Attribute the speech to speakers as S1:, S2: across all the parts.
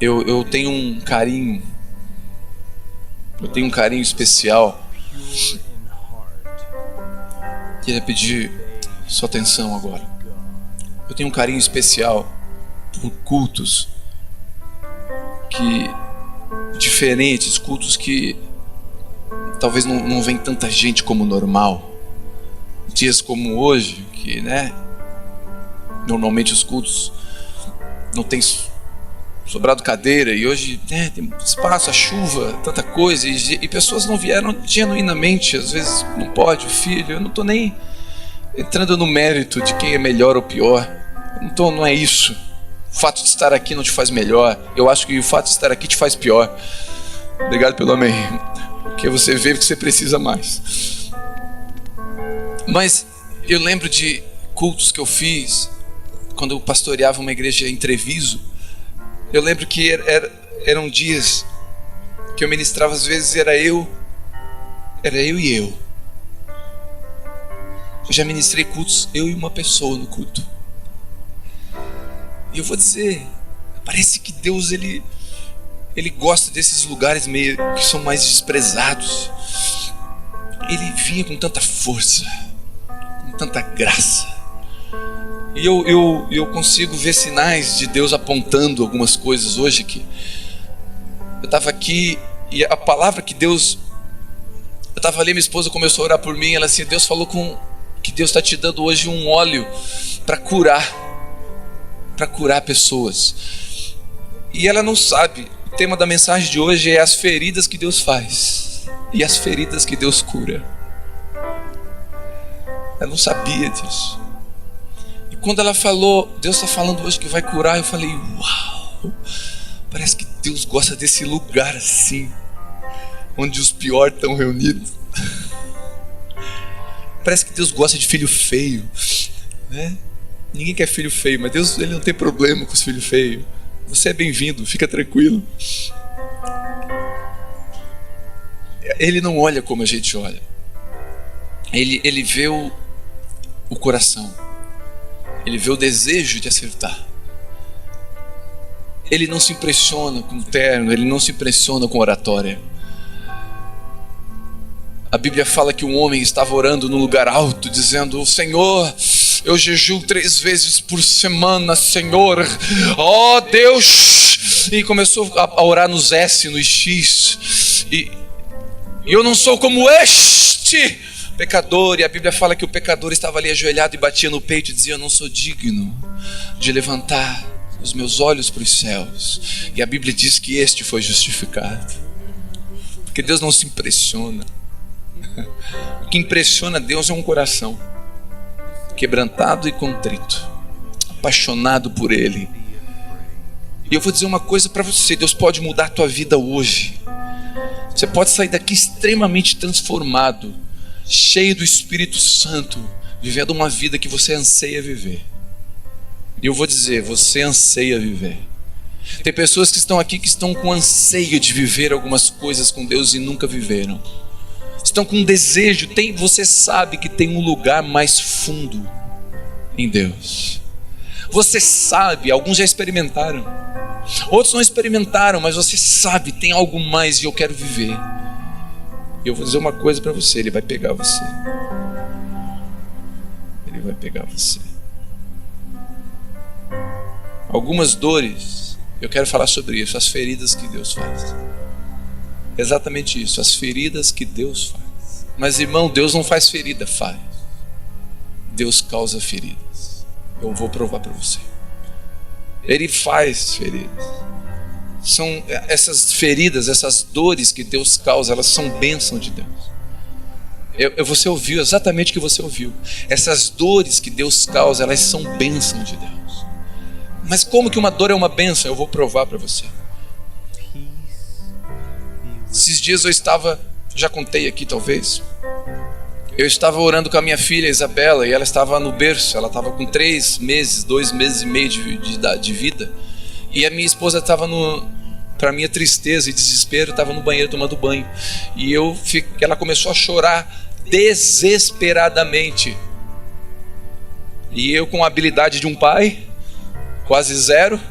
S1: eu tenho um carinho especial. Queria pedir sua atenção agora. Eu tenho um carinho especial por cultos diferentes, cultos que talvez não vem tanta gente como normal. Dias como hoje, que, normalmente os cultos não tem sobrado cadeira, e hoje tem espaço, a chuva, tanta coisa, e pessoas não vieram genuinamente. Às vezes não pode, o filho. Eu não estou nem entrando no mérito de quem é melhor ou pior. Não é isso. O fato de estar aqui não te faz melhor. Eu acho que o fato de estar aqui te faz pior. Obrigado pelo amém. Porque você vê que você precisa mais. Mas eu lembro de cultos que eu fiz quando eu pastoreava uma igreja em Treviso. Eu lembro que eram dias que eu ministrava, às vezes era eu e eu. Eu já ministrei cultos, eu e uma pessoa no culto. E eu vou dizer, parece que Deus ele gosta desses lugares meio que são mais desprezados. Ele vinha com tanta força, com tanta graça. E eu consigo ver sinais de Deus apontando algumas coisas hoje. Que eu estava aqui e a palavra que Deus... Eu estava ali, minha esposa começou a orar por mim. Ela assim, Deus falou que Deus está te dando hoje um óleo para curar pessoas. E ela não sabe. O tema da mensagem de hoje é as feridas que Deus faz e as feridas que Deus cura. Ela não sabia disso. E quando ela falou, Deus está falando hoje que vai curar, eu falei, uau, parece que Deus gosta desse lugar assim, onde os piores estão reunidos. Parece que Deus gosta de filho feio, né? Ninguém quer filho feio, mas Deus ele não tem problema com os filhos feios. Você é bem-vindo, fica tranquilo. Ele não olha como a gente olha. Ele vê o coração. Ele vê o desejo de acertar. Ele não se impressiona com o terno, ele não se impressiona com oratória. A Bíblia fala que um homem estava orando num lugar alto, dizendo, Senhor, eu jejuo 3 vezes por semana, Senhor, ó Deus. E começou a orar nos S, nos X. E eu não sou como este pecador. E a Bíblia fala que o pecador estava ali ajoelhado e batia no peito e dizia, eu não sou digno de levantar os meus olhos para os céus. E a Bíblia diz que este foi justificado. Porque Deus não se impressiona. O que impressiona Deus é um coração quebrantado e contrito, apaixonado por Ele. E eu vou dizer uma coisa para você, Deus pode mudar a tua vida hoje. Você pode sair daqui extremamente transformado, cheio do Espírito Santo, vivendo uma vida que você anseia viver. E eu vou dizer, você anseia viver. Tem pessoas que estão aqui que estão com anseio de viver algumas coisas com Deus e nunca viveram. Estão com desejo, você sabe que tem um lugar mais fundo em Deus. Você sabe, alguns já experimentaram, outros não experimentaram, mas você sabe, tem algo mais e eu quero viver. E eu vou dizer uma coisa para você, Ele vai pegar você. Ele vai pegar você. Algumas dores, eu quero falar sobre isso, as feridas que Deus faz. Exatamente isso, as feridas que Deus faz. Mas irmão, Deus não faz ferida, faz. Deus causa feridas. Eu vou provar para você. Ele faz feridas. São essas feridas, essas dores que Deus causa, elas são bênção de Deus. Você ouviu exatamente o que você ouviu. Essas dores que Deus causa, elas são bênção de Deus. Mas como que uma dor é uma bênção? Eu vou provar para você. Esses dias eu estava, já contei aqui talvez, eu estava orando com a minha filha Isabela e ela estava no berço, ela estava com 3 meses, 2 meses e meio de vida. E a minha esposa estava para minha tristeza e desespero, estava no banheiro tomando banho. E ela começou a chorar desesperadamente. E eu, com a habilidade de um pai, quase zero,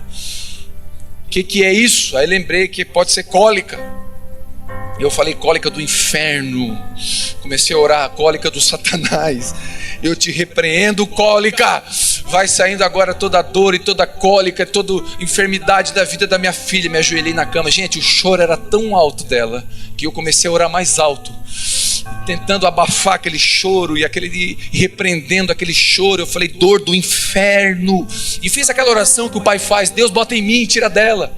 S1: que é isso? Aí lembrei que pode ser cólica. Eu falei, cólica do inferno. Comecei a orar, cólica do Satanás. Eu te repreendo, cólica. Vai saindo agora toda a dor e toda a cólica, toda a enfermidade da vida da minha filha. Me ajoelhei na cama. Gente, o choro era tão alto dela que eu comecei a orar mais alto, tentando abafar aquele choro e repreendendo aquele choro. Eu falei, dor do inferno. E fiz aquela oração que o pai faz: Deus, bota em mim, tira dela.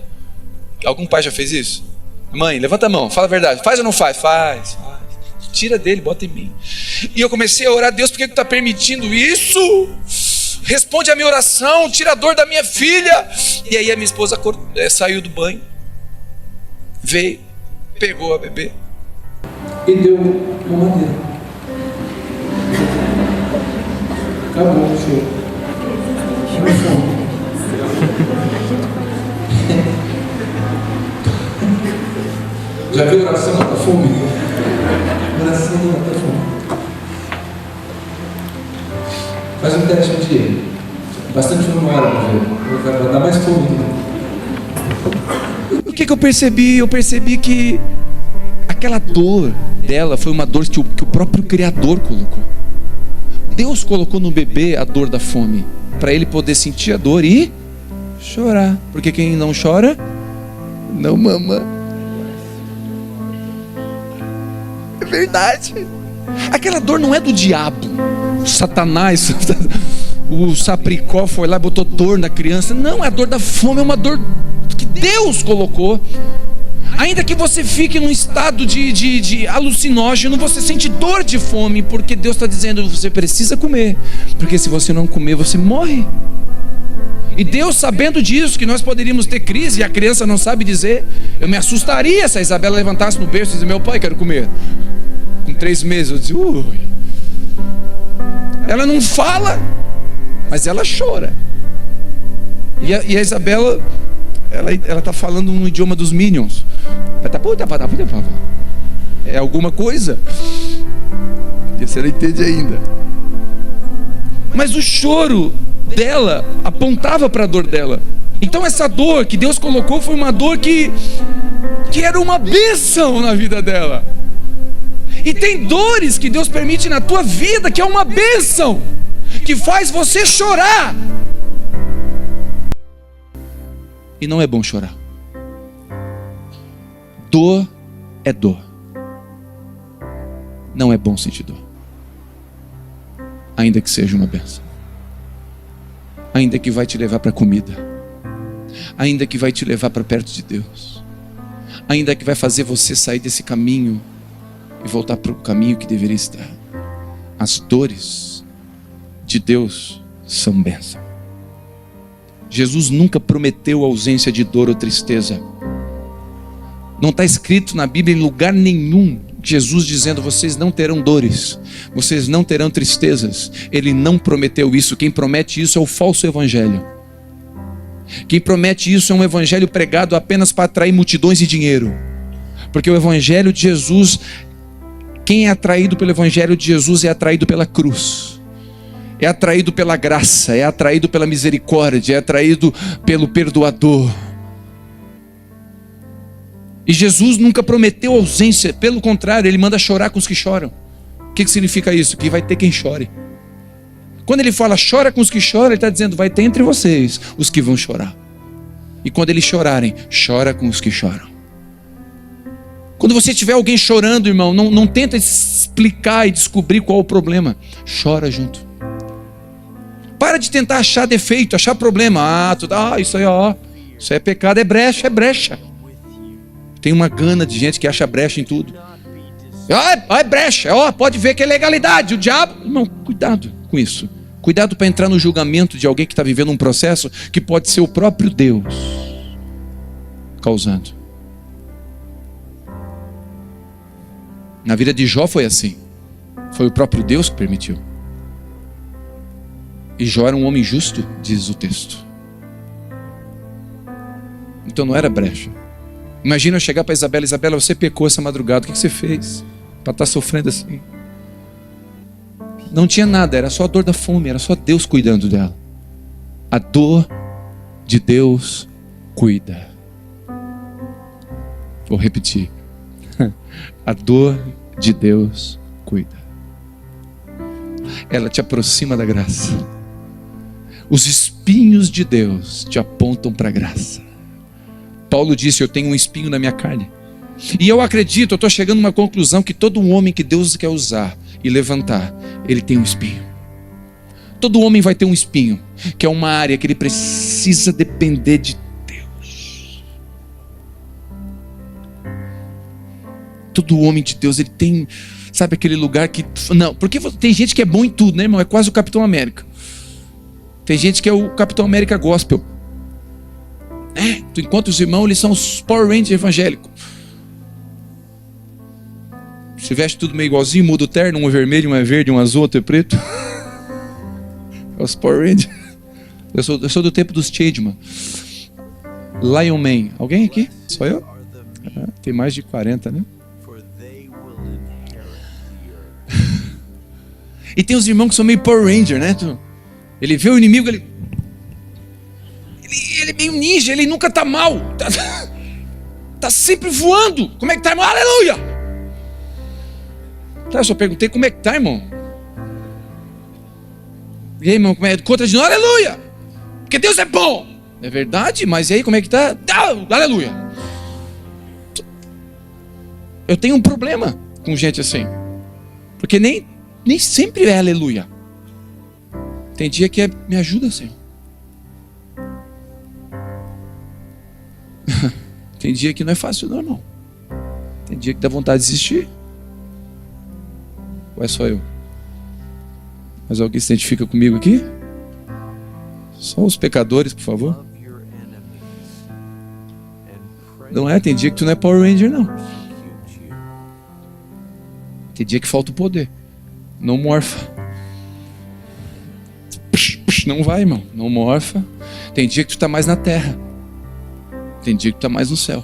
S1: Algum pai já fez isso? Mãe, levanta a mão, fala a verdade. Faz ou não faz? Faz. Tira dele, bota em mim. E eu comecei a orar: Deus, por que tu está permitindo isso? Responde a minha oração, tira a dor da minha filha. E aí a minha esposa saiu do banho, veio, pegou a bebê e deu uma madeira. Acabou o choro. Já viu oração mata fome? Oração mata fome. Faz um teste um dia. Bastante uma hora para dar mais fome. O que eu percebi? Eu percebi que aquela dor dela foi uma dor que o próprio Criador colocou. Deus colocou no bebê a dor da fome, para ele poder sentir a dor e chorar. Porque quem não chora, não mama. É verdade. Aquela dor não é do diabo. O Satanás, o sapricó foi lá e botou dor na criança. Não, é a dor da fome, é uma dor que Deus colocou. Ainda que você fique num estado de alucinógeno, você sente dor de fome, porque Deus está dizendo: você precisa comer, porque se você não comer, você morre. E Deus, sabendo disso, que nós poderíamos ter crise, e a criança não sabe dizer, eu me assustaria se a Isabela levantasse no berço e dissesse: meu pai, quero comer. Com 3 meses eu disse: ui. Ela não fala, mas ela chora. E a Isabela, ela está falando no idioma dos Minions. É alguma coisa. Você não entende ainda. Mas o choro dela apontava para a dor dela. Então essa dor que Deus colocou foi uma dor que era uma bênção na vida dela. E tem dores que Deus permite na tua vida que é uma bênção, que faz você chorar. E não é bom chorar. Dor é dor. Não é bom sentir dor, ainda que seja uma bênção, ainda que vai te levar para a comida, ainda que vai te levar para perto de Deus, ainda que vai fazer você sair desse caminho e voltar para o caminho que deveria estar. As dores de Deus são bênção. Jesus nunca prometeu ausência de dor ou tristeza. Não está escrito na Bíblia em lugar nenhum Jesus dizendo: vocês não terão dores, vocês não terão tristezas. Ele não prometeu isso. Quem promete isso é o falso evangelho. Quem promete isso é um evangelho pregado apenas para atrair multidões e dinheiro. Porque o evangelho de Jesus, quem é atraído pelo evangelho de Jesus é atraído pela cruz, é atraído pela graça, é atraído pela misericórdia, é atraído pelo perdoador. E Jesus nunca prometeu ausência, pelo contrário, ele manda chorar com os que choram. O que significa isso? Que vai ter quem chore. Quando ele fala chora com os que choram, ele está dizendo: vai ter entre vocês os que vão chorar. E quando eles chorarem, chora com os que choram. Quando você tiver alguém chorando, irmão, não tenta explicar e descobrir qual o problema. Chora junto. Para de tentar achar defeito, achar problema. Isso aí, isso é pecado, é brecha, é brecha. Tem uma gana de gente que acha brecha em tudo. É brecha, pode ver que é legalidade. O diabo, irmão, cuidado com isso. Cuidado para entrar no julgamento de alguém que está vivendo um processo que pode ser o próprio Deus causando. Na vida de Jó foi assim. Foi o próprio Deus que permitiu. E Jó era um homem justo, diz o texto. Então não era brecha. Imagina eu chegar para Isabela: Isabela, você pecou essa madrugada, o que você fez para estar sofrendo assim? Não tinha nada, era só a dor da fome, era só Deus cuidando dela. A dor de Deus cuida. Vou repetir. A dor de Deus cuida. Ela te aproxima da graça. Os espinhos de Deus te apontam para a graça. Paulo disse: eu tenho um espinho na minha carne. E eu acredito, eu estou chegando a uma conclusão, que todo homem que Deus quer usar e levantar, ele tem um espinho. Todo homem vai ter um espinho, que é uma área que ele precisa depender de Deus. Todo homem de Deus, ele tem, sabe, aquele lugar que... Não, porque tem gente que é bom em tudo, né, irmão? É quase o Capitão América. Tem gente que é o Capitão América gospel. Enquanto os irmãos, eles são os Power Rangers evangélicos. Se veste tudo meio igualzinho, muda o terno, um é vermelho, um é verde, um azul, outro é preto. É os Power Rangers. Eu sou do tempo dos Changeman. Lion Man. Alguém aqui? Só eu? Tem mais de 40, né? E tem os irmãos que são meio Power Ranger, né? Ele vê o inimigo, ele é meio ninja, ele nunca tá mal. Tá sempre voando. Como é que tá, irmão? Aleluia! Tá, eu só perguntei como é que tá, irmão. E aí, irmão, como é? Contra de nós, aleluia! Porque Deus é bom. É verdade, mas e aí, como é que tá? Aleluia! Eu tenho um problema com gente assim. Porque nem sempre é aleluia. Tem dia que é, me ajuda, Senhor. Tem dia que não é fácil não, irmão. Tem dia que dá vontade de desistir. Ou é só eu? Mas alguém se identifica comigo aqui? Só os pecadores, por favor. Não é? Tem dia que tu não é Power Ranger, não. Tem dia que falta o poder. Não morfa. Não vai, irmão. Não morfa. Tem dia que tu está mais na terra. Tem dia que tu está mais no céu.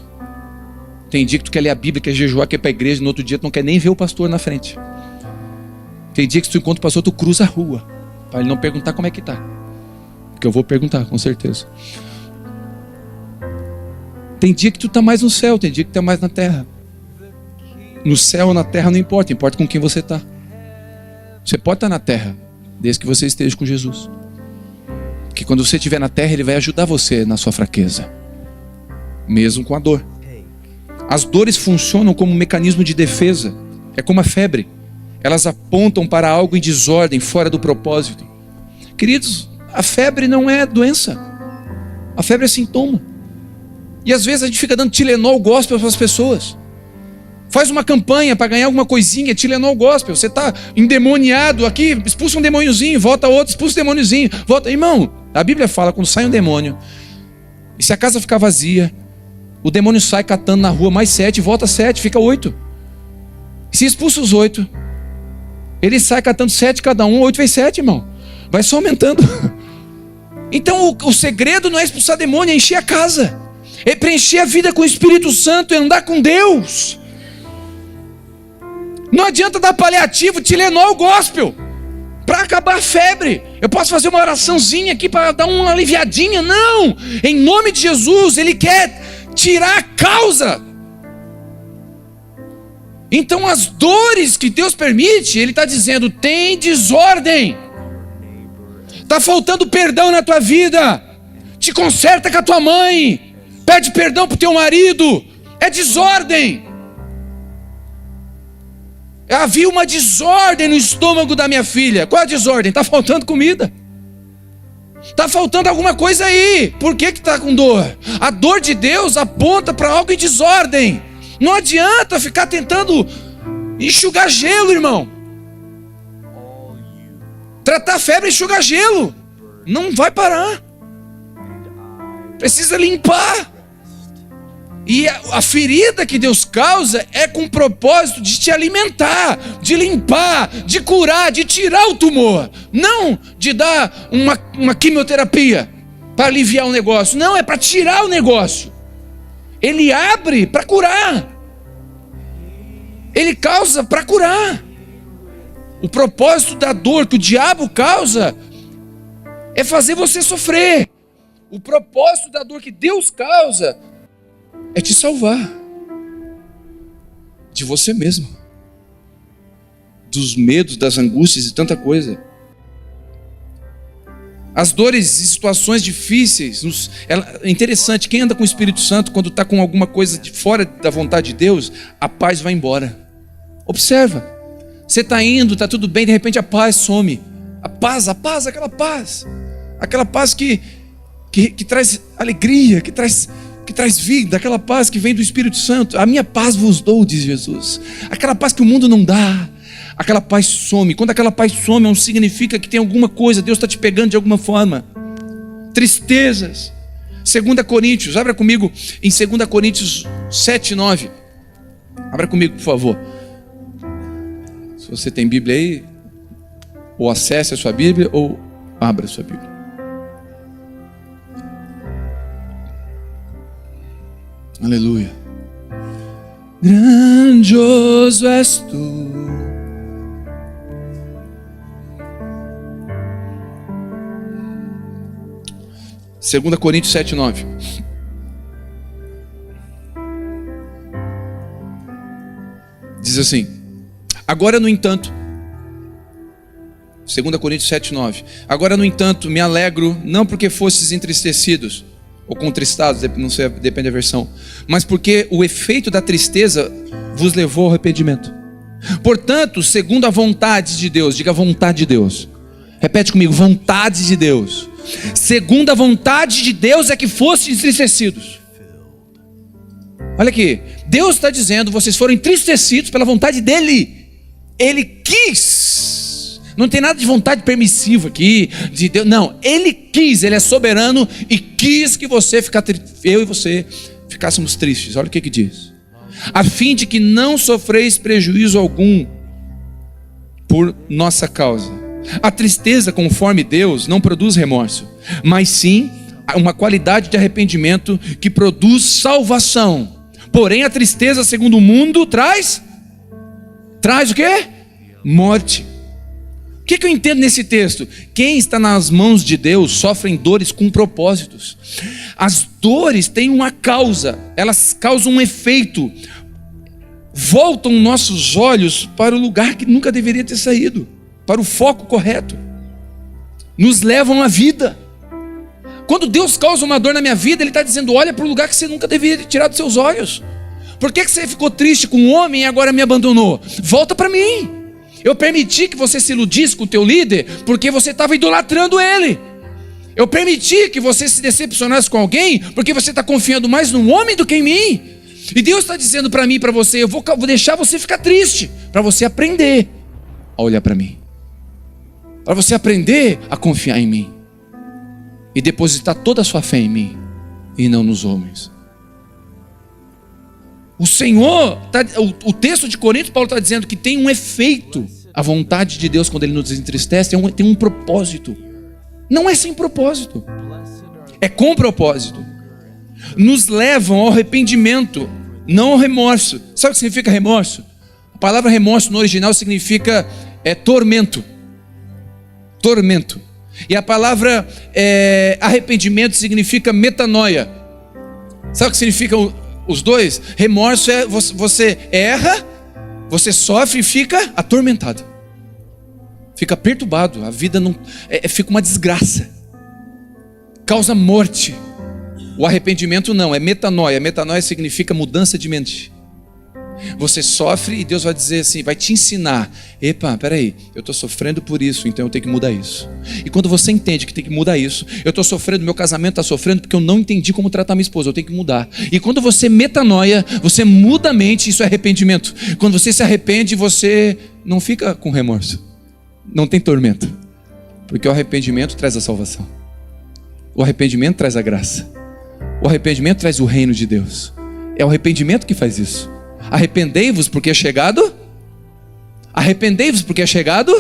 S1: Tem dia que tu quer ler a Bíblia, quer jejuar, quer ir para a igreja. No outro dia tu não quer nem ver o pastor na frente. Tem dia que se tu encontra o pastor, tu cruza a rua, para ele não perguntar como é que tá. Porque eu vou perguntar, com certeza. Tem dia que tu está mais no céu, tem dia que tu está mais na terra. No céu ou na terra não importa, importa com quem você está. Você pode estar na terra, desde que você esteja com Jesus. Porque quando você estiver na terra, Ele vai ajudar você na sua fraqueza. Mesmo com a dor. As dores funcionam como um mecanismo de defesa. É como a febre. Elas apontam para algo em desordem, fora do propósito. Queridos, a febre não é doença. A febre é sintoma. E às vezes a gente fica dando Tilenol gospel para as pessoas. Faz uma campanha para ganhar alguma coisinha, Tilenol gospel. Você está endemoniado aqui, expulsa um demôniozinho, volta outro, expulsa um demôniozinho, volta. Irmão, a Bíblia fala, quando sai um demônio, e se a casa ficar vazia, o demônio sai catando na rua mais 7, volta 7, fica 8. E se expulsa os 8, ele sai catando 7 cada um, 8 vezes 7, irmão. Vai só aumentando. Então o segredo não é expulsar demônio, é encher a casa. É preencher a vida com o Espírito Santo, é andar com Deus. Não adianta dar paliativo, Tilenol gospel, para acabar a febre. Eu posso fazer uma oraçãozinha aqui para dar uma aliviadinha. Não! Em nome de Jesus, Ele quer tirar a causa. Então as dores que Deus permite, Ele está dizendo, tem desordem. Está faltando perdão na tua vida. Te conserta com a tua mãe. Pede perdão para o teu marido. É desordem. Havia uma desordem no estômago da minha filha. Qual é a desordem? Está faltando comida. Está faltando alguma coisa aí. Por que está com dor? A dor de Deus aponta para algo em desordem. Não adianta ficar tentando enxugar gelo, irmão. Tratar a febre e enxugar gelo. Não vai parar. Precisa limpar. E a ferida que Deus causa é com o propósito de te alimentar, de limpar, de curar, de tirar o tumor. Não de dar uma quimioterapia para aliviar o negócio. Não, é para tirar o negócio. Ele abre para curar. Ele causa para curar. O propósito da dor que o diabo causa é fazer você sofrer. O propósito da dor que Deus causa é te salvar. de você mesmo, dos medos, das angústias e tanta coisa. As dores e situações difíceis, é interessante, quem anda com o Espírito Santo, quando está com alguma coisa de fora da vontade de Deus, a paz vai embora. Observa, você está indo, está tudo bem, de repente a paz some. A paz, aquela paz que traz alegria, que traz vida, aquela paz que vem do Espírito Santo. A minha paz vos dou, diz Jesus. Aquela paz que o mundo não dá. Aquela paz some. Quando aquela paz some, não significa que tem alguma coisa, Deus está te pegando de alguma forma. Tristezas. 2 Coríntios, abra comigo em 2 Coríntios 7, 9. Abra comigo, por favor. Se você tem Bíblia aí, ou acesse a sua Bíblia, ou abra a sua Bíblia. Aleluia. Grandioso és tu. Segunda Coríntios 7, 9. Diz assim: agora no entanto, 2 Coríntios 7, 9. Agora no entanto me alegro, não porque fostes entristecidos, ou contristados, não sei, depende da versão, mas porque o efeito da tristeza vos levou ao arrependimento. Portanto, segundo a vontade de Deus, diga vontade de Deus. Repete comigo, vontade de Deus. Segundo a vontade de Deus é que fossem entristecidos. Olha aqui, Deus está dizendo, vocês foram entristecidos pela vontade dEle. Ele quis. Não tem nada de vontade permissiva aqui, de Deus. Não, Ele quis, Ele é soberano e quis que eu e você ficássemos tristes. Olha o que diz: a fim de que não sofreis prejuízo algum por nossa causa. A tristeza, conforme Deus, não produz remorso, mas sim uma qualidade de arrependimento que produz salvação. Porém, a tristeza, segundo o mundo, traz o quê? Morte. O que eu entendo nesse texto? Quem está nas mãos de Deus sofre dores com propósitos. As dores têm uma causa, elas causam um efeito, voltam nossos olhos para o lugar que nunca deveria ter saído, para o foco correto, nos levam à vida. Quando Deus causa uma dor na minha vida, Ele está dizendo: olha para o lugar que você nunca deveria ter tirado dos seus olhos. Por que você ficou triste com um homem e agora me abandonou? Volta para mim. Eu permiti que você se iludisse com o teu líder porque você estava idolatrando ele. Eu permiti que você se decepcionasse com alguém porque você está confiando mais no homem do que em mim. E Deus está dizendo para mim e para você: eu vou deixar você ficar triste, para você aprender a olhar para mim, para você aprender a confiar em mim e depositar toda a sua fé em mim e não nos homens. O Senhor, o texto de Coríntios, Paulo está dizendo que tem um efeito. A vontade de Deus, quando Ele nos entristece, tem um propósito. Não é sem propósito, é com propósito. Nos levam ao arrependimento, não ao remorso. Sabe o que significa remorso? A palavra remorso no original significa tormento. Tormento. E a palavra arrependimento significa metanoia. Sabe o que significa os dois? Remorso é você erra, você sofre e fica atormentado, fica perturbado, a vida não fica uma desgraça, causa morte. O arrependimento não, é metanoia. Metanoia significa mudança de mente. Você sofre e Deus vai dizer assim, vai te ensinar: epa, peraí, eu estou sofrendo por isso, então eu tenho que mudar isso. E quando você entende que tem que mudar isso, eu estou sofrendo, meu casamento está sofrendo porque eu não entendi como tratar minha esposa, eu tenho que mudar. E quando você metanoia, você muda a mente, isso é arrependimento. Quando você se arrepende, você não fica com remorso, não tem tormento, porque o arrependimento traz a salvação, o arrependimento traz a graça, o arrependimento traz o reino de Deus. É o arrependimento que faz isso. Arrependei-vos porque é chegado. Arrependei-vos porque é chegado.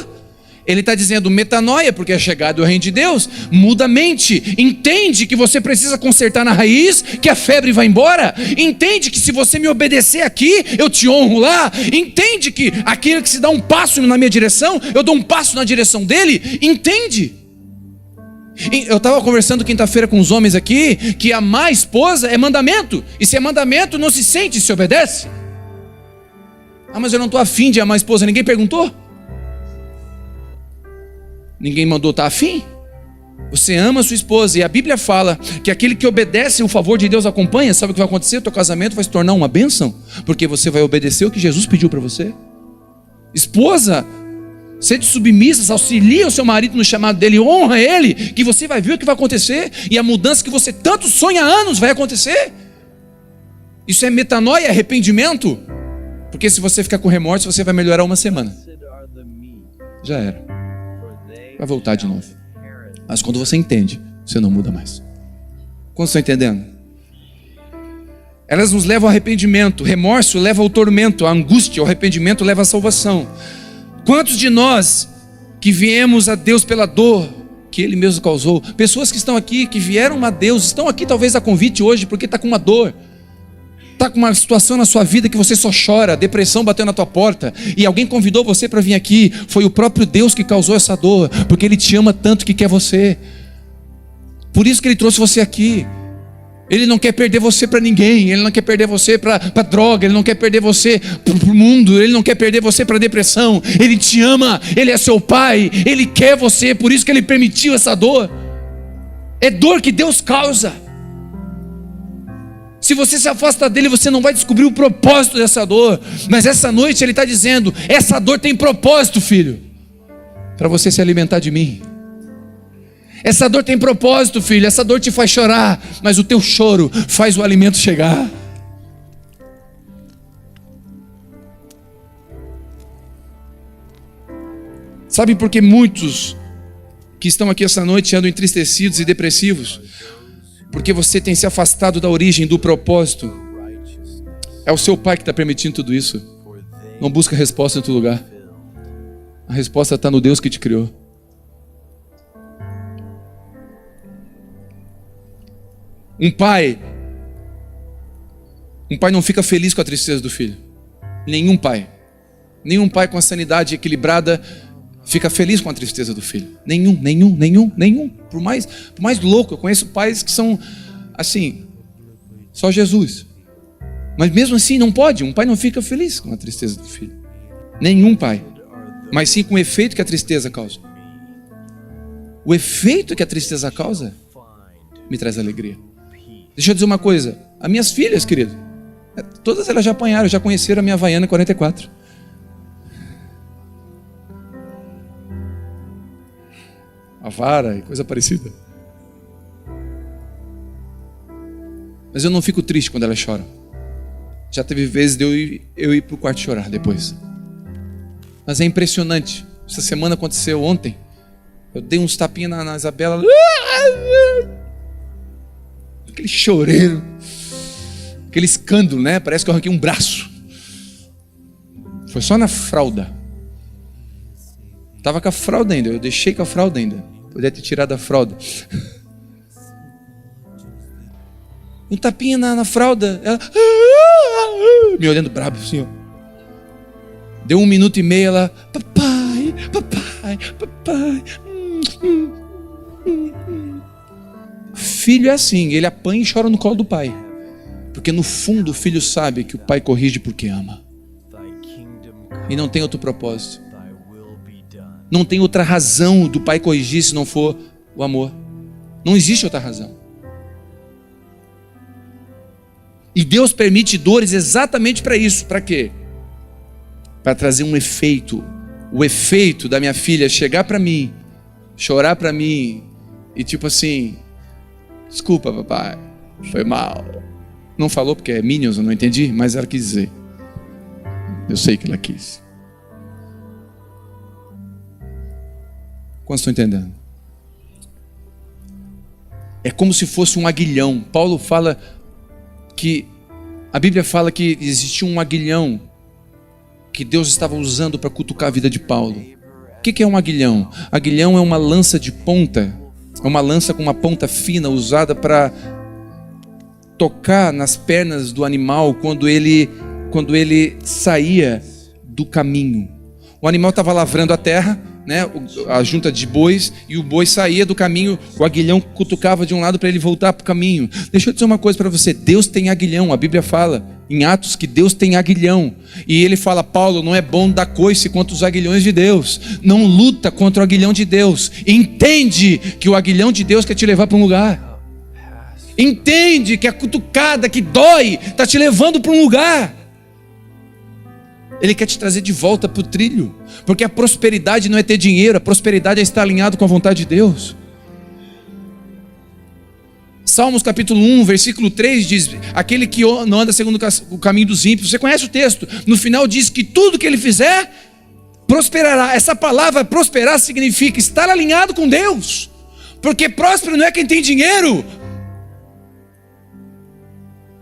S1: Ele está dizendo metanoia, porque é chegado o reino de Deus. Muda a mente. Entende que você precisa consertar na raiz, que a febre vai embora. Entende que se você me obedecer aqui, eu te honro lá. Entende que aquele que se dá um passo na minha direção, eu dou um passo na direção dele. Entende? Eu estava conversando quinta-feira com os homens aqui, que amar a esposa é mandamento. E se é mandamento, não se sente, se obedece. Ah, mas eu não estou afim de amar a esposa. Ninguém perguntou? Ninguém mandou estar afim? Você ama a sua esposa, e a Bíblia fala que aquele que obedece, o favor de Deus acompanha. Sabe o que vai acontecer? O teu casamento vai se tornar uma bênção, porque você vai obedecer o que Jesus pediu para você. Esposa, sede submissa, auxilia o seu marido no chamado dele, honra ele, que você vai ver o que vai acontecer, e a mudança que você tanto sonha há anos vai acontecer. Isso é metanoia, é arrependimento. Porque se você ficar com remorso, você vai melhorar uma semana. Já era. Vai voltar de novo. Mas quando você entende, você não muda mais. Quantos estão entendendo? Elas nos levam ao arrependimento. Remorso leva ao tormento. A angústia, o arrependimento leva à salvação. Quantos de nós que viemos a Deus pela dor que Ele mesmo causou? Pessoas que estão aqui, que vieram a Deus, estão aqui talvez a convite hoje porque está com uma dor. Está com uma situação na sua vida que você só chora, depressão bateu na tua porta, e alguém convidou você para vir aqui. Foi o próprio Deus que causou essa dor, porque Ele te ama tanto que quer você. Por isso que Ele trouxe você aqui. Ele não quer perder você para ninguém. Ele não quer perder você para droga. Ele não quer perder você para o mundo. Ele não quer perder você para depressão. Ele te ama, Ele é seu pai, Ele quer você. Por isso que Ele permitiu essa dor. É dor que Deus causa. Se você se afasta dele, você não vai descobrir o propósito dessa dor. Mas essa noite Ele está dizendo: essa dor tem propósito, filho, para você se alimentar de mim. Essa dor tem propósito, filho. Essa dor te faz chorar, mas o teu choro faz o alimento chegar. Sabe por que muitos que estão aqui essa noite andam entristecidos e depressivos? Porque você tem se afastado da origem, do propósito. É o seu pai que está permitindo tudo isso. Não busca resposta em outro lugar. A resposta está no Deus que te criou. Um pai não fica feliz com a tristeza do filho. Nenhum pai com a sanidade equilibrada fica feliz com a tristeza do filho. Nenhum. Por mais louco, eu conheço pais que são assim, só Jesus. Mas mesmo assim não pode, um pai não fica feliz com a tristeza do filho. Nenhum pai. Mas sim com o efeito que a tristeza causa. O efeito que a tristeza causa me traz alegria. Deixa eu dizer uma coisa, as minhas filhas, querido, todas elas já apanharam, já conheceram a minha Havaiana 44. A vara e coisa parecida. Mas eu não fico triste quando elas choram. Já teve vezes de eu ir para o quarto chorar depois. Mas é impressionante. Essa semana aconteceu ontem. Eu dei uns tapinhas na Isabela. Aquele choreiro. Aquele escândalo, né? Parece que eu arranquei um braço. Foi só na fralda. Estava com a fralda ainda, eu deixei com a fralda ainda. Podia ter tirado a fralda. Um tapinha na fralda. Ela me olhando brabo assim, ó. Deu 1 minuto e meio, ela: papai. Filho é assim, ele apanha e chora no colo do pai. Porque no fundo o filho sabe que o pai corrige porque ama. E não tem outro propósito. Não tem outra razão do pai corrigir se não for o amor. Não existe outra razão. E Deus permite dores exatamente para isso. Para quê? Para trazer um efeito. O efeito da minha filha chegar para mim, chorar para mim e tipo assim: desculpa, papai, foi mal. Não falou porque é Minions, eu não entendi, mas ela quis dizer. Eu sei que ela quis. Quantos estão entendendo? É como se fosse um aguilhão. Paulo fala que, a Bíblia fala que existia um aguilhão que Deus estava usando para cutucar a vida de Paulo. O que é um aguilhão? Aguilhão é uma lança de ponta, é uma lança com uma ponta fina usada para tocar nas pernas do animal quando ele saía do caminho. O animal estava lavrando a terra, né, a junta de bois, e o boi saía do caminho, o aguilhão cutucava de um lado para ele voltar para o caminho. Deixa eu dizer uma coisa para você: Deus tem aguilhão, a Bíblia fala em Atos que Deus tem aguilhão. E ele fala: Paulo, não é bom dar coice contra os aguilhões de Deus. Não luta contra o aguilhão de Deus. Entende que o aguilhão de Deus quer te levar para um lugar. Entende que a cutucada que dói está te levando para um lugar. Ele quer te trazer de volta para o trilho. Porque a prosperidade não é ter dinheiro. A prosperidade é estar alinhado com a vontade de Deus. Salmos capítulo 1, versículo 3 diz: aquele que não anda segundo o caminho dos ímpios. Você conhece o texto? No final diz que tudo que ele fizer prosperará. Essa palavra prosperar significa estar alinhado com Deus. Porque próspero não é quem tem dinheiro.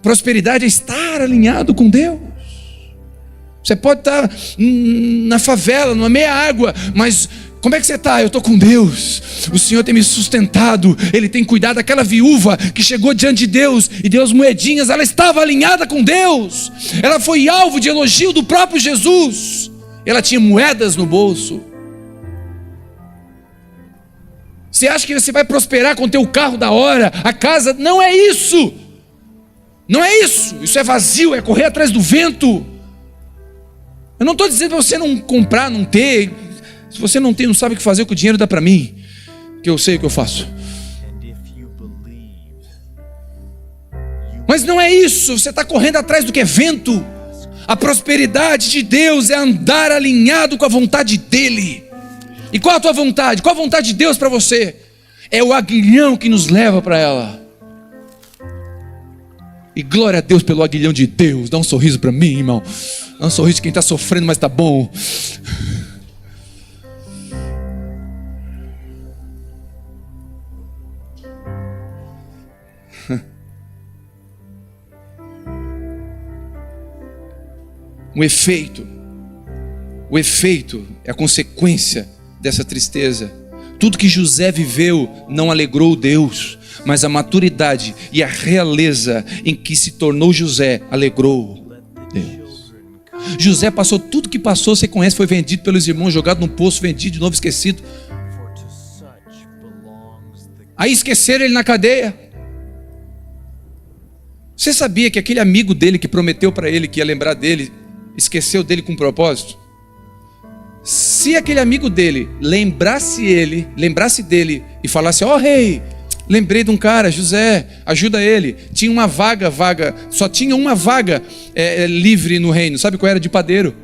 S1: Prosperidade é estar alinhado com Deus. Você pode estar na favela, numa meia água, mas como é que você está? Eu estou com Deus. O Senhor tem me sustentado. Ele tem cuidado daquela viúva que chegou diante de Deus e deu as moedinhas. Ela estava alinhada com Deus. Ela foi alvo de elogio do próprio Jesus. Ela tinha moedas no bolso. Você acha que você vai prosperar com o teu carro da hora, a casa? Não é isso. Não é isso. Isso é vazio, é correr atrás do vento. Eu não estou dizendo para você não comprar, não ter. Se você não tem, não sabe o que fazer com o dinheiro, dá para mim, que eu sei o que eu faço. Mas não é isso. Você está correndo atrás do que é vento. A prosperidade de Deus é andar alinhado com a vontade dEle. E qual a tua vontade? Qual a vontade de Deus para você? É o aguilhão que nos leva para ela. E glória a Deus pelo aguilhão de Deus. Dá um sorriso para mim, irmão. Dá um sorriso de quem está sofrendo, mas está bom. O efeito é a consequência dessa tristeza. Tudo que José viveu não alegrou Deus, mas a maturidade e a realeza em que se tornou José alegrou Deus. José passou tudo que passou, você conhece, foi vendido pelos irmãos, jogado num poço, vendido de novo, esquecido. Aí esqueceram ele na cadeia. Você sabia que aquele amigo dele que prometeu para ele que ia lembrar dele, esqueceu dele com propósito? Se aquele amigo dele lembrasse dele e falasse: ó rei, lembrei de um cara, José, ajuda ele. Tinha uma vaga, só tinha uma vaga livre no reino. Sabe qual era? De padeiro.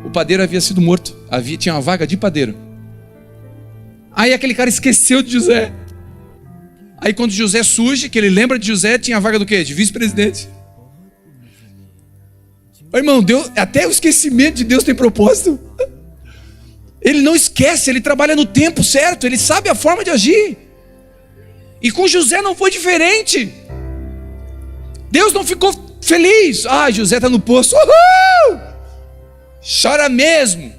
S1: O padeiro havia sido morto. Tinha uma vaga de padeiro. Aí aquele cara esqueceu de José. Aí quando José surge, que ele lembra de José, tinha a vaga do quê? De vice-presidente. Ô, irmão, Deus, até o esquecimento de Deus tem propósito. Ele não esquece, ele trabalha no tempo certo, ele sabe a forma de agir. E com José não foi diferente. Deus não ficou feliz. Ah, José está no poço. Uhul! Chora mesmo.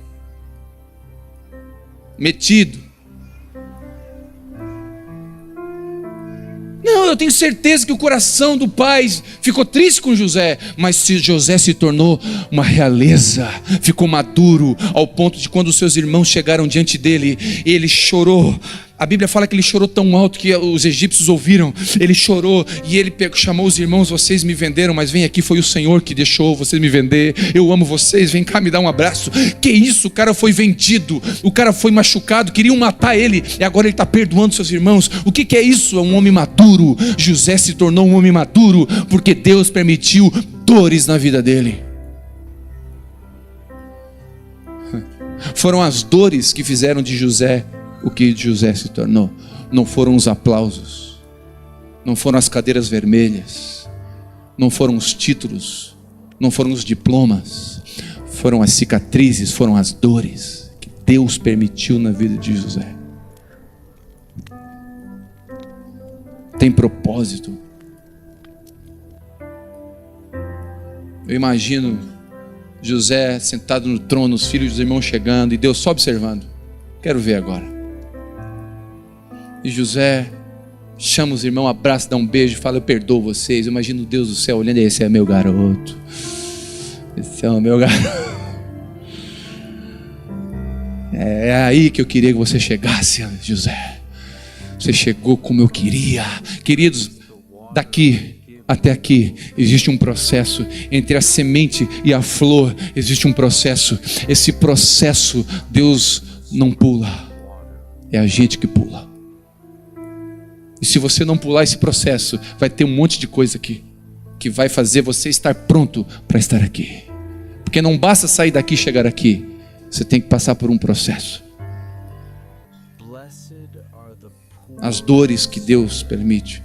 S1: Metido. Não, eu tenho certeza que o coração do pai ficou triste com José, mas se José se tornou uma realeza, ficou maduro, ao ponto de quando os seus irmãos chegaram diante dele, ele chorou. A Bíblia fala que ele chorou tão alto que os egípcios ouviram. Ele chorou e ele chamou os irmãos: vocês me venderam, mas vem aqui, foi o Senhor que deixou vocês me vender. Eu amo vocês, vem cá me dar um abraço. Que isso, o cara foi vendido, o cara foi machucado, queriam matar ele e agora ele está perdoando seus irmãos. O que é isso? É um homem maduro. José se tornou um homem maduro porque Deus permitiu dores na vida dele. Foram as dores que fizeram de José o que José se tornou. Não foram os aplausos, não foram as cadeiras vermelhas, não foram os títulos, não foram os diplomas, foram as cicatrizes, foram as dores que Deus permitiu na vida de José. Tem propósito. Eu imagino José sentado no trono, os filhos dos irmãos chegando e Deus só observando. Quero ver agora. E José chama os irmãos, abraça, dá um beijo, fala: eu perdoo vocês. Eu imagino Deus do céu olhando: esse é meu garoto, esse é o meu garoto. É aí que eu queria que você chegasse, José. Você chegou como eu queria. Queridos, daqui até aqui existe um processo. Entre a semente e a flor existe um processo. Esse processo Deus não pula, é a gente que pula. E se você não pular esse processo, vai ter um monte de coisa aqui que vai fazer você estar pronto para estar aqui. Porque não basta sair daqui e chegar aqui, você tem que passar por um processo. As dores que Deus permite.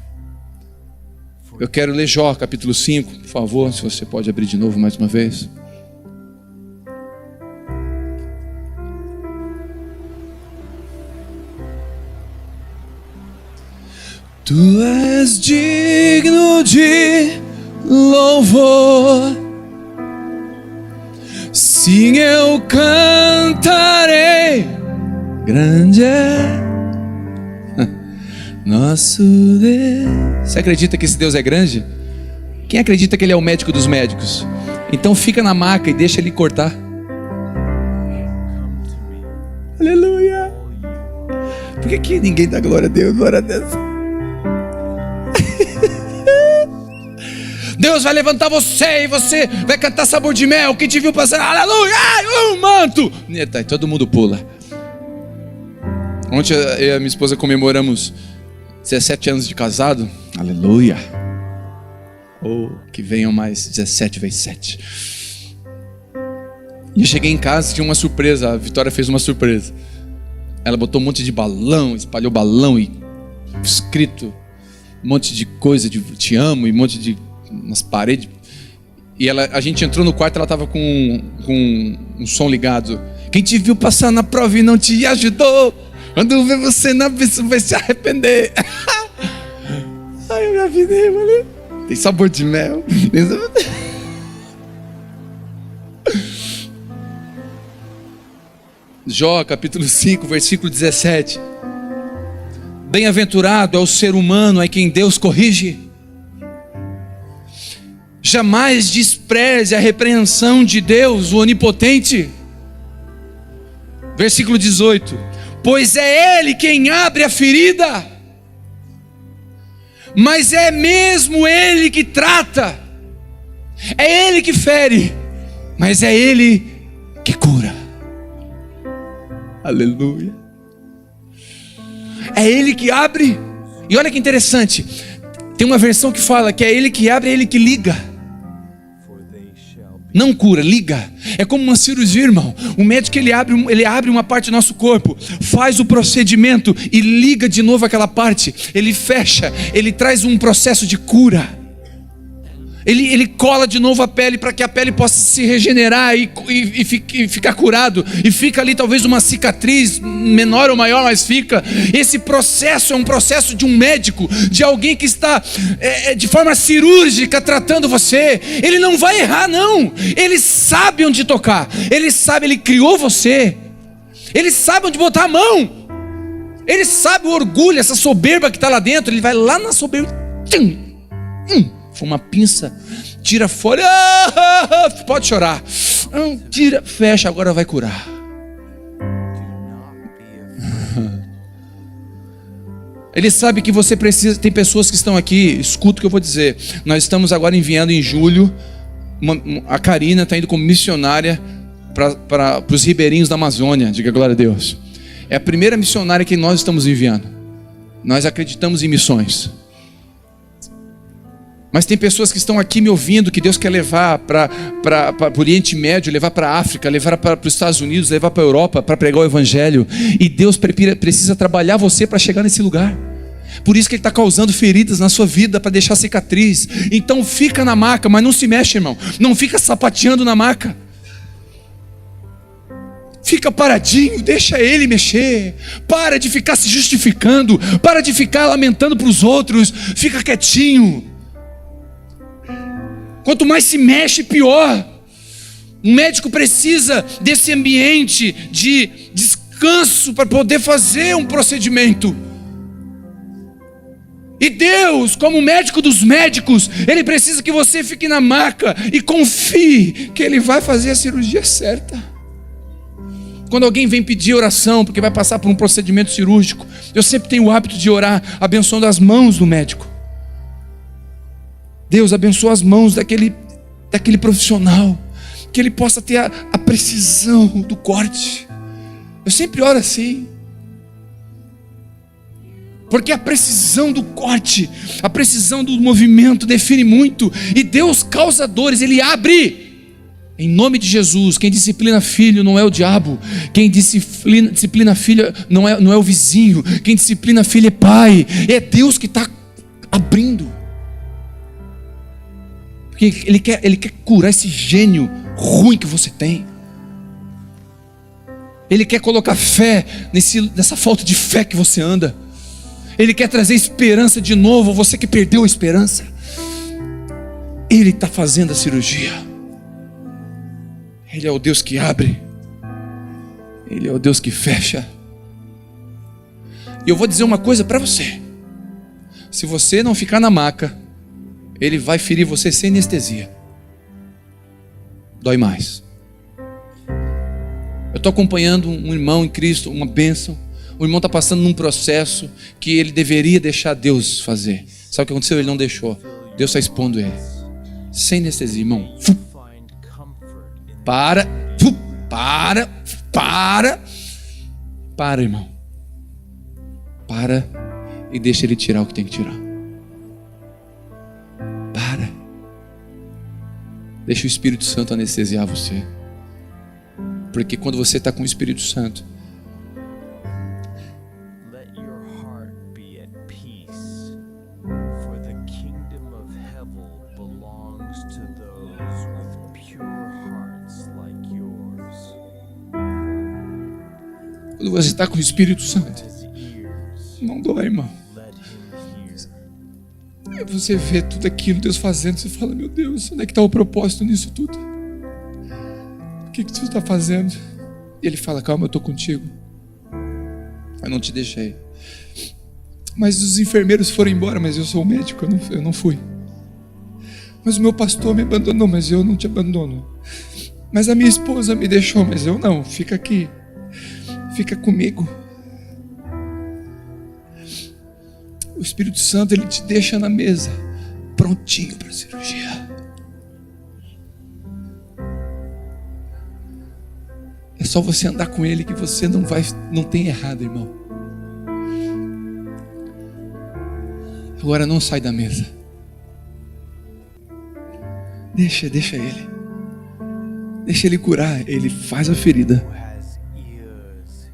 S1: Eu quero ler Jó capítulo 5, por favor, se você pode abrir de novo mais uma vez. Tu és digno de louvor, sim, eu cantarei, grande é nosso Deus. Você acredita que esse Deus é grande? Quem acredita que Ele é o médico dos médicos? Então fica na maca e deixa Ele cortar. Aleluia. Por que ninguém dá glória a Deus? Glória a Deus. Deus vai levantar você e você vai cantar Sabor de Mel. Quem te viu passar, aleluia, um manto. Eita, todo mundo pula. Ontem eu e a minha esposa comemoramos 17 anos de casado. Aleluia. Oh, que venham mais 17 vezes 7. E eu cheguei em casa, tinha uma surpresa. A Vitória fez uma surpresa. Ela botou um monte de balão, espalhou balão e escrito um monte de coisa de te amo e um monte de nas paredes. E a gente entrou no quarto, ela estava com um som ligado. Quem te viu passar na prova e não te ajudou, quando vê você na pessoa vai se arrepender. Ai, eu me avidei, mano. Tem sabor de mel. Jó capítulo 5, versículo 17. Bem-aventurado é o ser humano a quem Deus corrige. Jamais despreze a repreensão de Deus, o onipotente. Versículo 18. Pois é Ele quem abre a ferida, mas é mesmo Ele que trata. É Ele que fere, mas é Ele que cura. Aleluia. É Ele que abre. E olha que interessante, tem uma versão que fala que é Ele que abre, é Ele que liga. Não cura, liga. É como uma cirurgia, irmão. O médico ele abre uma parte do nosso corpo, faz o procedimento e liga de novo aquela parte. Ele fecha, ele traz um processo de cura. Ele cola de novo a pele para que a pele possa se regenerar e ficar curado. E fica ali talvez uma cicatriz, menor ou maior, mas fica. Esse processo é um processo de um médico, de alguém que está de forma cirúrgica tratando você. Ele não vai errar, não. Ele sabe onde tocar. Ele sabe, ele criou você. Ele sabe onde botar a mão. Ele sabe o orgulho, essa soberba que está lá dentro. Ele vai lá na soberba. Uma pinça, tira fora, pode chorar, tira, fecha, agora vai curar. Ele sabe que você precisa. Tem pessoas que estão aqui, escuta o que eu vou dizer. Nós estamos agora enviando em julho, a Karina está indo como missionária para os ribeirinhos da Amazônia. Diga glória a Deus. É a primeira missionária que nós estamos enviando. Nós acreditamos em missões. Mas tem pessoas que estão aqui me ouvindo, que Deus quer levar para o Oriente Médio, levar para a África, levar para os Estados Unidos, levar para a Europa, para pregar o Evangelho. E Deus precisa trabalhar você para chegar nesse lugar. Por isso que Ele está causando feridas na sua vida, para deixar cicatriz. Então fica na maca, mas não se mexe, irmão. Não fica sapateando na maca. Fica paradinho, deixa Ele mexer. Para de ficar se justificando. Para de ficar lamentando para os outros. Fica quietinho. Quanto mais se mexe, pior. Um médico precisa desse ambiente de descanso para poder fazer um procedimento. E Deus, como médico dos médicos, Ele precisa que você fique na maca e confie que Ele vai fazer a cirurgia certa. Quando alguém vem pedir oração porque vai passar por um procedimento cirúrgico, eu sempre tenho o hábito de orar abençoando as mãos do médico. Deus, abençoa as mãos daquele profissional, que ele possa ter a precisão do corte. Eu sempre oro assim, porque a precisão do corte, a precisão do movimento define muito. E Deus causa dores, Ele abre. Em nome de Jesus, quem disciplina filho não é o diabo. Quem disciplina filho não é o vizinho. Quem disciplina filho é pai. É Deus que está abrindo. Porque Ele quer curar esse gênio ruim que você tem. Ele quer colocar fé nessa falta de fé que você anda. Ele quer trazer esperança de novo, você que perdeu a esperança. Ele está fazendo a cirurgia. Ele é o Deus que abre. Ele é o Deus que fecha. E eu vou dizer uma coisa para você. Se você não ficar na maca, Ele vai ferir você sem anestesia. Dói mais. Eu estou acompanhando um irmão em Cristo, uma bênção. O irmão está passando num processo que ele deveria deixar Deus fazer. Sabe o que aconteceu? Ele não deixou. Deus está expondo ele. Sem anestesia, irmão. Para, irmão. Para e deixa ele tirar o que tem que tirar. Para. Deixa o Espírito Santo anestesiar você. Porque quando você está com o Espírito Santo, quando você está com o Espírito Santo, não dói, irmão. Aí você vê tudo aquilo, Deus fazendo, você fala, meu Deus, onde é que está o propósito nisso tudo? O que Deus está fazendo? E Ele fala, calma, eu estou contigo. Eu não te deixei. Mas os enfermeiros foram embora, mas eu sou o médico, eu não fui. Mas o meu pastor me abandonou, mas eu não te abandono. Mas a minha esposa me deixou, mas eu não, fica aqui. Fica comigo. O Espírito Santo, Ele te deixa na mesa, prontinho para a cirurgia. É só você andar com Ele que você não tem errado, irmão. Agora não sai da mesa. Deixa Ele. Deixa Ele curar. Ele faz a ferida,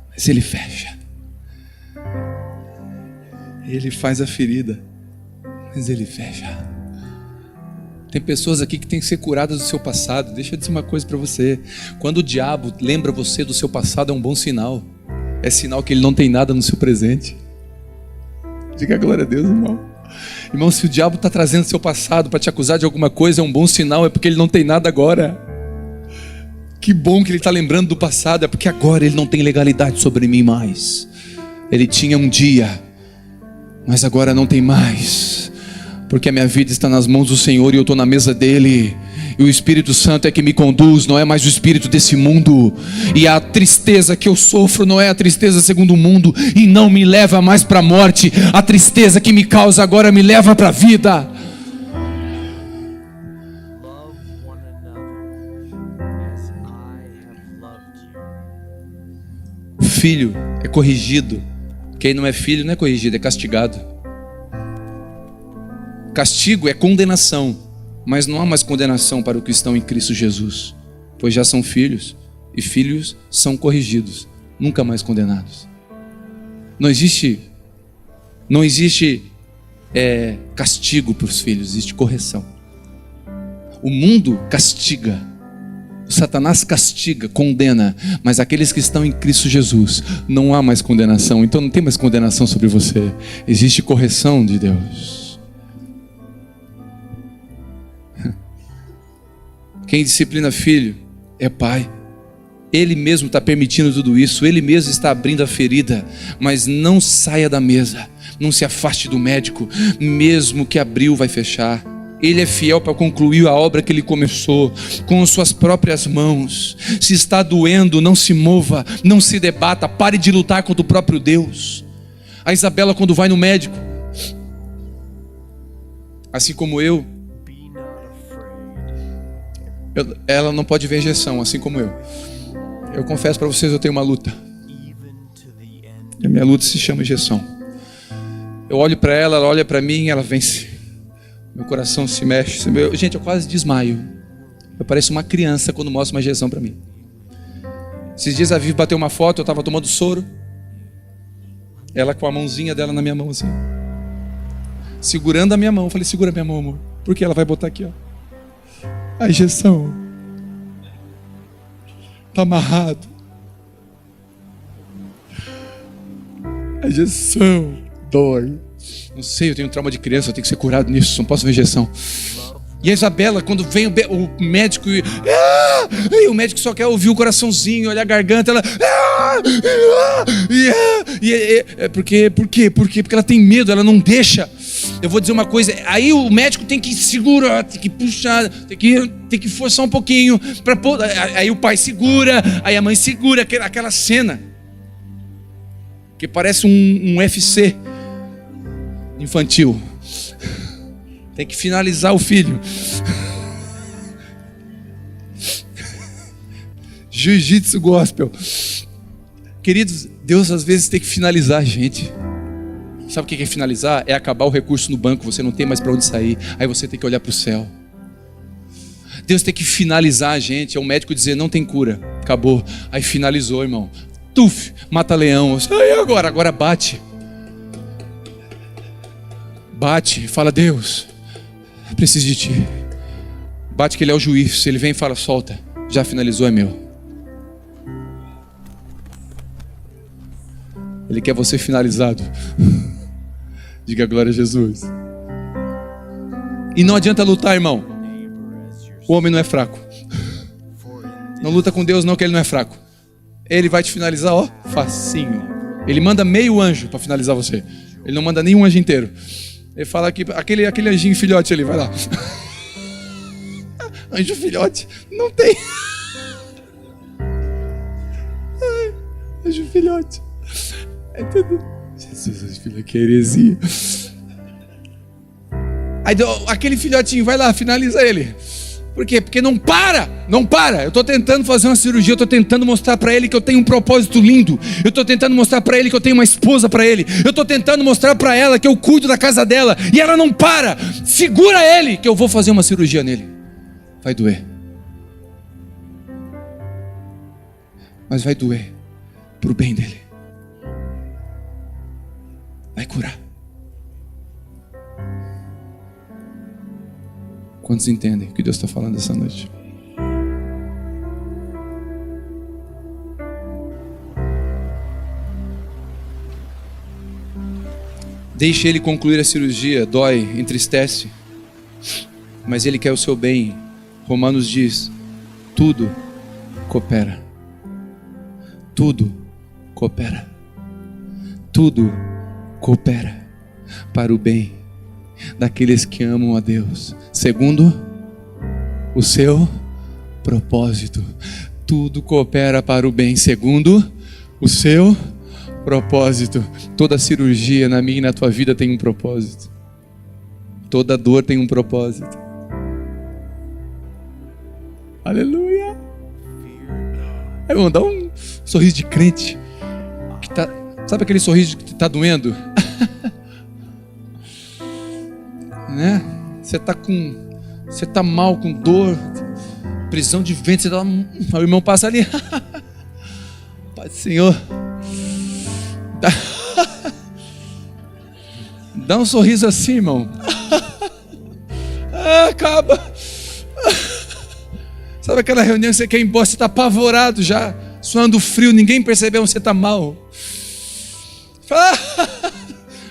S1: mas Ele fecha. Ele faz a ferida, mas Ele fecha. Tem pessoas aqui que têm que ser curadas do seu passado. Deixa eu dizer uma coisa para você. Quando o diabo lembra você do seu passado, é um bom sinal. É sinal que ele não tem nada no seu presente. Diga glória a Deus, irmão. Irmão, se o diabo está trazendo seu passado para te acusar de alguma coisa, é um bom sinal, é porque ele não tem nada agora. Que bom que ele está lembrando do passado, é porque agora ele não tem legalidade sobre mim mais. Ele tinha um dia, mas agora não tem mais, porque a minha vida está nas mãos do Senhor e eu estou na mesa dEle. E o Espírito Santo é que me conduz, não é mais o espírito desse mundo. E a tristeza que eu sofro não é a tristeza segundo o mundo, e não me leva mais para a morte. A tristeza que me causa agora me leva para a vida. O filho é corrigido. Quem não é filho não é corrigido, é castigado. Castigo é condenação, mas não há mais condenação para os que estão em Cristo Jesus, pois já são filhos, e filhos são corrigidos, nunca mais condenados. Não existe castigo para os filhos, existe correção. O mundo castiga, o Satanás castiga, condena, mas aqueles que estão em Cristo Jesus, não há mais condenação. Então não tem mais condenação sobre você, existe correção de Deus. Quem disciplina filho é pai. Ele mesmo está permitindo tudo isso, ele mesmo está abrindo a ferida, mas não saia da mesa, não se afaste do médico, mesmo que abriu vai fechar. Ele é fiel para concluir a obra que ele começou com suas próprias mãos. Se está doendo, não se mova, não se debata, pare de lutar contra o próprio Deus. A Isabela, quando vai no médico, assim como eu, Ela não pode ver injeção, assim como eu. Eu confesso para vocês, eu tenho uma luta. E a minha luta se chama injeção. Eu olho para ela, ela olha para mim e ela vence. Meu coração se mexe. Gente, eu quase desmaio. Eu pareço uma criança quando mostra uma injeção para mim. Esses dias a Vivi bateu uma foto, eu estava tomando soro. Ela com a mãozinha dela na minha mão assim. Segurando a minha mão. Eu falei, segura minha mão, amor. Porque ela vai botar aqui, ó. A injeção. Tá amarrado. A injeção dói. Não sei, eu tenho trauma de criança, eu tenho que ser curado nisso, não posso ver injeção. E a Isabela, quando vem o médico e o médico só quer ouvir o coraçãozinho, olhar a garganta, ela por quê? Porque ela tem medo, ela não deixa. Eu vou dizer uma coisa, aí o médico tem que segurar, tem que puxar, tem que forçar um pouquinho para aí o pai segura, aí a mãe segura, aquela cena que parece um UFC infantil. Tem que finalizar o filho. Jiu-jitsu gospel. Queridos, Deus às vezes tem que finalizar a gente. Sabe o que é finalizar? É acabar o recurso no banco, você não tem mais para onde sair. Aí você tem que olhar para o céu. Deus tem que finalizar a gente. É o médico dizer, não tem cura. Acabou. Aí finalizou, irmão. Tuf, mata leão. Aí agora bate. Bate, fala, Deus, preciso de ti. Bate que ele é o juiz. Se ele vem e fala, solta, já finalizou, é meu. Ele quer você finalizado. Diga glória a Jesus. E não adianta lutar, irmão. O homem não é fraco. Não luta com Deus não, que ele não é fraco. Ele vai te finalizar, ó, facinho. Ele manda meio anjo para finalizar você. Ele não manda nenhum anjo inteiro. Ele fala aqui, aquele anjinho filhote ali, vai lá. Anjo filhote? Não tem. Ai, anjo filhote. É tudo. Jesus, filho, que heresia. Aí aquele filhotinho, vai lá, finaliza ele. Por quê? Porque não para. Eu estou tentando fazer uma cirurgia, eu estou tentando mostrar para ele que eu tenho um propósito lindo. Eu estou tentando mostrar para ele que eu tenho uma esposa para ele. Eu estou tentando mostrar para ela que eu cuido da casa dela. E ela não para. Segura ele que eu vou fazer uma cirurgia nele. Vai doer. Mas vai doer pro bem dele. Vai curar. Quantos entendem o que Deus está falando essa noite? Deixe ele concluir a cirurgia. Dói, entristece, mas ele quer o seu bem. Romanos diz, tudo coopera. Tudo coopera. Tudo coopera para o bem daqueles que amam a Deus, segundo o seu propósito. Tudo coopera para o bem, segundo o seu propósito. Toda cirurgia na minha e na tua vida tem um propósito. Toda dor tem um propósito. Aleluia. Aí vamos dar um sorriso de crente que tá, sabe aquele sorriso que tá doendo? Né? Você tá mal, com dor, prisão de ventre, o irmão passa ali. Pai do Senhor. Dá um sorriso assim, irmão. Acaba. Sabe aquela reunião que você quer ir embora, você está apavorado já, suando frio, ninguém percebeu que você está mal.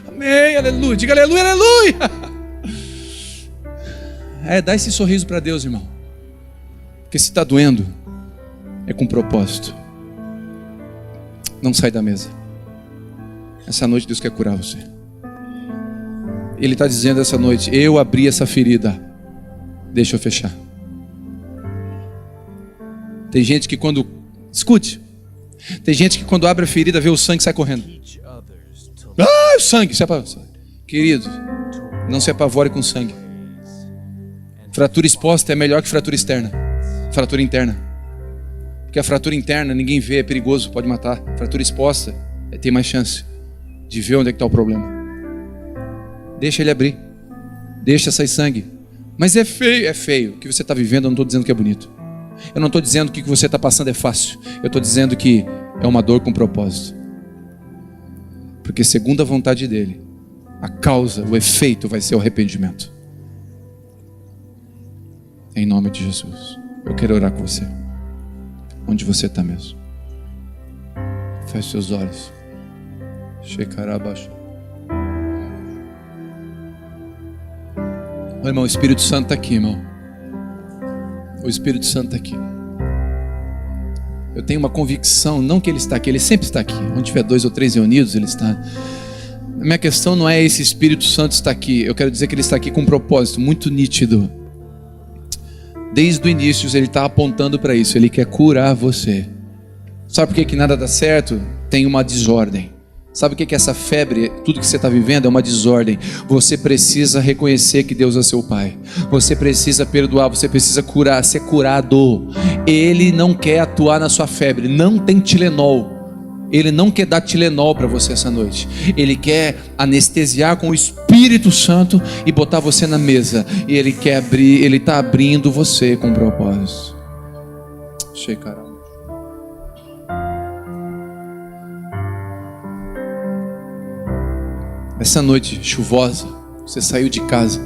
S1: Amém, aleluia. Diga aleluia, aleluia. Dá esse sorriso para Deus, irmão. Porque se está doendo, é com propósito. Não sai da mesa. Essa noite Deus quer curar você. Ele está dizendo essa noite, eu abri essa ferida, deixa eu fechar. Tem gente que quando, escute, tem gente que quando abre a ferida vê o sangue e sai correndo. O sangue, querido, não se apavore com sangue. Fratura exposta é melhor que fratura externa. Fratura interna. Porque a fratura interna ninguém vê, é perigoso, pode matar. Fratura exposta, tem mais chance de ver onde é que está o problema. Deixa ele abrir. Deixa sair sangue. Mas é feio. É feio. O que você está vivendo, eu não estou dizendo que é bonito. Eu não estou dizendo que o que você está passando é fácil. Eu estou dizendo que é uma dor com propósito. Porque segundo a vontade dele, a causa, o efeito vai ser o arrependimento. Em nome de Jesus. Eu quero orar com você. Onde você está mesmo. Feche seus olhos. Shekarabash. Oh, irmão, o Espírito Santo está aqui, irmão. O Espírito Santo está aqui. Eu tenho uma convicção, não que ele está aqui, ele sempre está aqui. Onde tiver 2 ou 3 reunidos, ele está. A minha questão não é esse Espírito Santo está aqui. Eu quero dizer que ele está aqui com um propósito muito nítido. Desde o início ele está apontando para isso. Ele quer curar você. Sabe por que nada dá certo? Tem uma desordem. Sabe o que essa febre, tudo que você está vivendo é uma desordem. Você precisa reconhecer que Deus é seu Pai. Você precisa perdoar, você precisa curar, ser curado. Ele não quer atuar na sua febre. Não tem Tilenol. Ele não quer dar Tilenol para você essa noite. Ele quer anestesiar com o Espírito Santo e botar você na mesa. E ele quer abrir, ele está abrindo você com propósito. Checará. Essa noite chuvosa, você saiu de casa.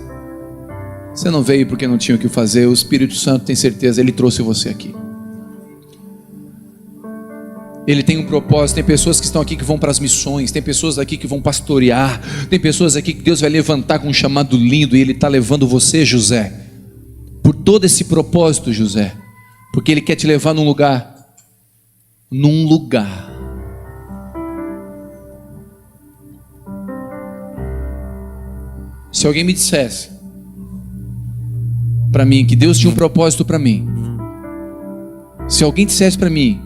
S1: Você não veio porque não tinha o que fazer. O Espírito Santo tem certeza, ele trouxe você aqui. Ele tem um propósito. Tem pessoas que estão aqui que vão para as missões. Tem pessoas aqui que vão pastorear. Tem pessoas aqui que Deus vai levantar com um chamado lindo. E Ele está levando você, José, por todo esse propósito, José. Porque Ele quer te levar num lugar. Se alguém me dissesse para mim que Deus tinha um propósito para mim, se alguém dissesse para mim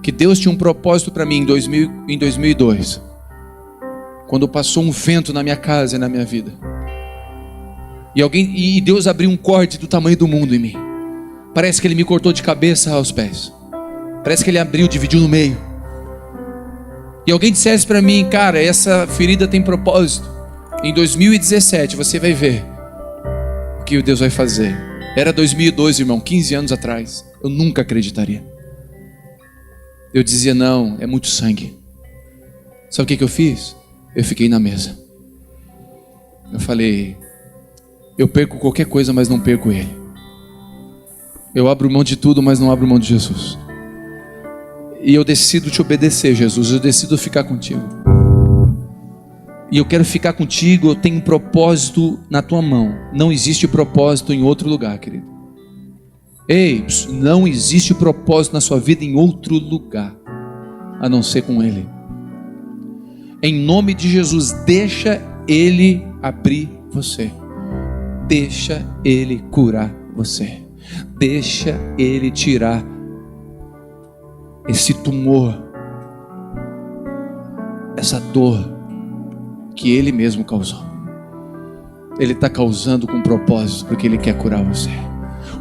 S1: que Deus tinha um propósito para mim em 2002, quando passou um vento na minha casa e na minha vida, e Deus abriu um corte do tamanho do mundo em mim, parece que Ele me cortou de cabeça aos pés, parece que Ele abriu, dividiu no meio, e alguém dissesse para mim, cara, essa ferida tem propósito. Em 2017 você vai ver o que Deus vai fazer. Era 2002, irmão, 15 anos atrás. Eu nunca acreditaria. Eu dizia, não, é muito sangue. Sabe o que eu fiz? Eu fiquei na mesa. Eu falei, eu perco qualquer coisa, mas não perco Ele. Eu abro mão de tudo, mas não abro mão de Jesus. E eu decido te obedecer, Jesus. Eu decido ficar contigo. E eu quero ficar contigo. Eu tenho um propósito na tua mão. Não existe propósito em outro lugar, querido. Ei, não existe propósito na sua vida em outro lugar a não ser com Ele. Em nome de Jesus, deixa Ele abrir você. Deixa Ele curar você. Deixa Ele tirar esse tumor, essa dor que Ele mesmo causou. Ele está causando com propósito, porque Ele quer curar você.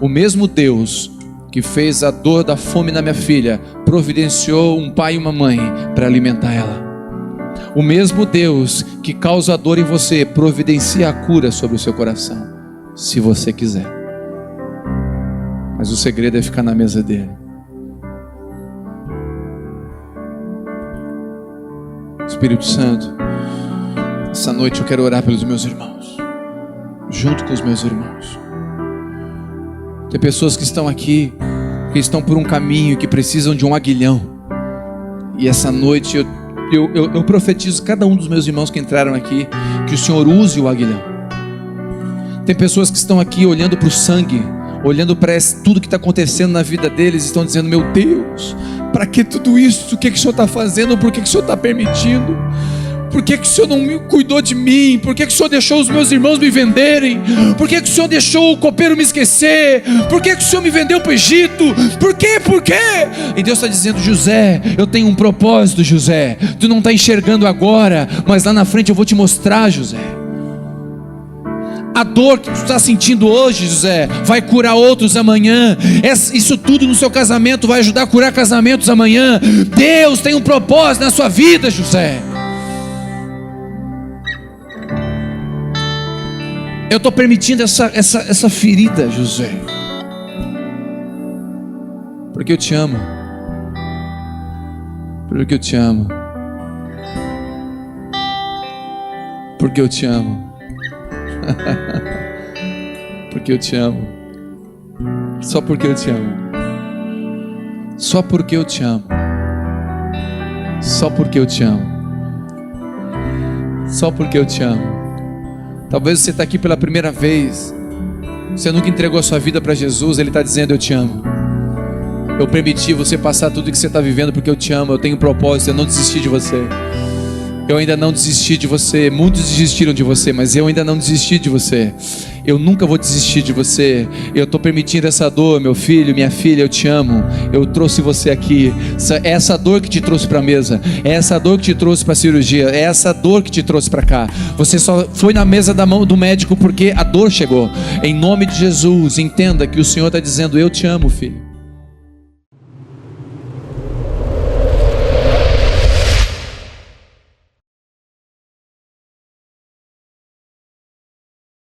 S1: O mesmo Deus que fez a dor da fome na minha filha, providenciou um pai e uma mãe para alimentar ela. O mesmo Deus que causa a dor em você, providencia a cura sobre o seu coração, se você quiser. Mas o segredo é ficar na mesa dele. Espírito Santo, essa noite eu quero orar pelos meus irmãos, junto com os meus irmãos. Tem pessoas que estão aqui, que estão por um caminho, que precisam de um aguilhão. E essa noite eu profetizo cada um dos meus irmãos que entraram aqui, que o Senhor use o aguilhão. Tem pessoas que estão aqui olhando para o sangue, olhando para tudo que está acontecendo na vida deles, e estão dizendo, meu Deus, para que tudo isso? O que o Senhor está fazendo? Por que o Senhor está permitindo? Por que o Senhor não me cuidou de mim? Por que o Senhor deixou os meus irmãos me venderem? Por que o Senhor deixou o copeiro me esquecer? Por que o Senhor me vendeu para o Egito? Por quê? Por quê? E Deus está dizendo, José, eu tenho um propósito, José. Tu não está enxergando agora, mas lá na frente eu vou te mostrar, José.
S2: A dor que tu está sentindo hoje, José, vai curar outros amanhã. Isso tudo no seu casamento vai ajudar a curar casamentos amanhã. Deus tem um propósito na sua vida, José. Eu estou permitindo essa ferida, José, porque eu te amo. Porque eu te amo. Porque eu te amo. Porque eu te amo. Só porque eu te amo. Só porque eu te amo. Só porque eu te amo. Só porque eu te amo. Talvez você está aqui pela primeira vez. Você nunca entregou a sua vida para Jesus. Ele está dizendo: eu te amo. Eu permiti você passar tudo que você está vivendo porque eu te amo. Eu tenho um propósito, eu não desisti de você. Eu ainda não desisti de você. Muitos desistiram de você, mas eu ainda não desisti de você. Eu nunca vou desistir de você. Eu estou permitindo essa dor, meu filho, minha filha, eu te amo. Eu trouxe você aqui. É essa dor que te trouxe para a mesa. É essa dor que te trouxe para a cirurgia. É essa dor que te trouxe para cá. Você só foi na mesa da mão do médico porque a dor chegou. Em nome de Jesus, entenda que o Senhor está dizendo: eu te amo, filho.